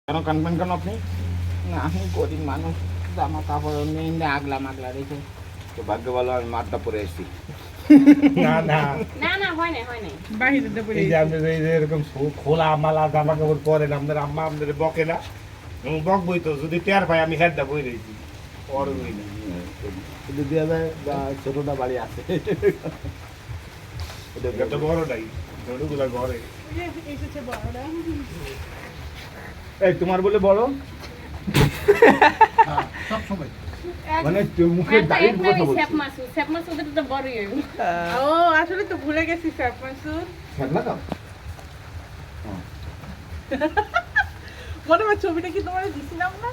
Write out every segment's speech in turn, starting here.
কেন কানবেন কেন আপনি? না আমি গরিব মানুষ, জামা কাপড় নেই, আগলা মাগলা রেখে তো ভাগ্য ভালো আমি মাঠটা পরে এসেছি। না না না না হয় না হয় না বাহিরে পড়ে এই যে আপনি এই যে এরকম খোলা মালা জামা কাপড় পরেন আপনার আম্মা আপনাদের বকে না? এবং বকবই তো, যদি টের পাই আমি হেডটা বই রয়েছি পরবই না। কিন্তু দেওয়া যায় বা ছোটটা বাড়ি আছে এটা তো বড় নাই, ছোটগুলা ঘরে। এসেছে বড়রা। এই তোমার বলে বড় সব সময় মানে মুখে দাঁড়িয়ে কথা বলছি। স্যাপ মাছ ওদের তো বড়ই হইব। ও আসলে তো ভুলে গেছি স্যার মাসুদ। থাকলা তো মনে হয় ছবিটা কি তোমার দিছিলাম না?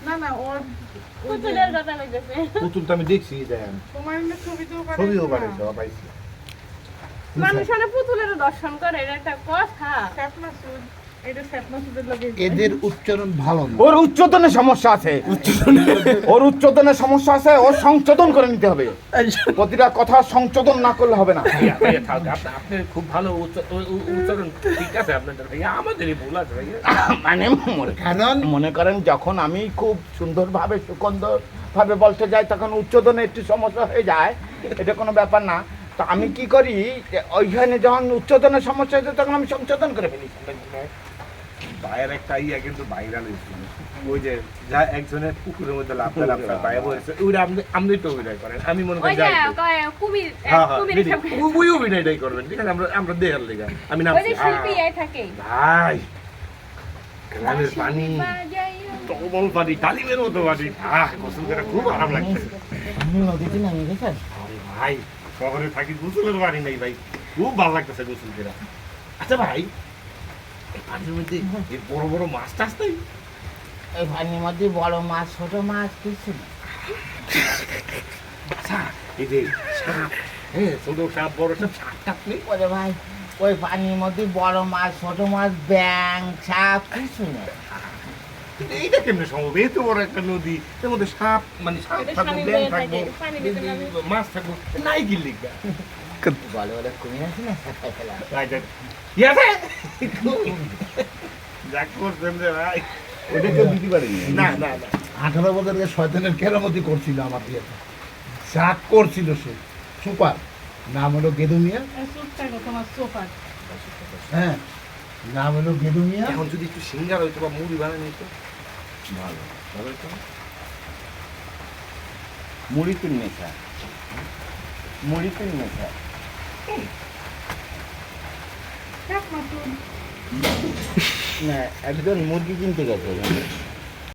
না না ওর পুতুলের কথা লইতেছে। পুতুল তো আমি দেখছি দেখেন, তোমার না ছবি তো ছবিও পাঠাইছে পাইছি। মানুষ অনেক পুতুলের দর্শন করে, এটা একটা কথা। স্যার মাসুদ এটা স্যার মাসুদের লাগে। এদের উচ্চারণ ভালো না। ওর উচ্চতনের সমস্যা আছে, ওর উচ্চতনের সমস্যা আছে, ওর সংশোধন করে নিতে হবে। প্রতিটা কথা সংশোধন না করলে হবে না। আপনি খুব ভালো উচ্চারণ ঠিক আছে আপনাদের ভাইয়া, আমাদেরই ভুল আছে ভাইয়া। মানে মনে করেন যখন আমি খুব সুন্দরভাবে সুন্দরভাবে বলতে যাই তখন উচ্চতনে একটু সমস্যা হয়ে যায়, এটা কোনো ব্যাপার না। তো আমি কি করি, ওইখানে যখন উচ্চতনের সমস্যা হয়েছে তখন আমি সংশোধন করে ফেলি। ভাইয়ের একটা ইয়া কিন্তু ভাইরাল হয়েছিল, ওই যে যা একজনের পুকুরের মধ্যে লাফতে লাফতে ভাই বলেছে ওইটা আপনি তো অভিনয় করেন, আমি মনে ওই করি যে যাই কয় কুমির হ্যাঁ কুমির হ্যাঁ সব ওই অভিনয়টাই করবেন, ঠিক আছে? আমরা দেখার লেগে আমি নাম ওই যে শিল্পী আই থাকে। ভাই গ্রামের পানি টবল পানি তালিমের মতো পানি, গোসল করে খুব আরাম লাগছে। নদীতে নামিয়ে গেছেন? আরে ভাই শহরে থাকি, গোসলের পানি নেই ভাই, খুব ভালো লাগতেছে গোসল করে। আচ্ছা ভাই এই পানির মধ্যে এই বড় বড় মাছ টাছ নেই? এই পানির মধ্যে বড় মাছ ছোট মাছ কিছু না। আচ্ছা এই যে সাপ, হ্যাঁ ছোট সাপ বড় সাপ, সাপ টাপ নেই? ওরে ভাই ওই পানির মধ্যে বড় মাছ ছোট মাছ ব্যাং সাপ কিছু না। কিন্তু এইটা কেমনে সম্ভব? এই তো বড় একটা নদী, এর মধ্যে সাপ মানে সাপ এটা থাকবো, স্বামী ব্যাঙ বয়ে থাকবো, থাকে, পানির ভিতরে নামে। মাছ থাকবো, নাই কি লিখা? বলে বলে কুমির আছে না ফেলা। যাক করছেন রে ভাই। ওটা কেউ দিতে পারেনি। না না না 18 বছরের শয়তানের কেরামতি করছিল আমার দিয়ে, চাক করছিল সে সুপার, নাম হলো গেদু মিয়া। সুপটা তোমার সোফা। হ্যাঁ, নাম হলো গেদু মিয়া। এখন যদি একটু সিঙ্গার হইতো বা মুড়ি বানানো হইতো ভালো ভালো হইতো না? মুড়ি কিনে স্যার, মুড়ি কিনে স্যার। স্যার মাসুদ না একজন মুরগি কিনতে গেছে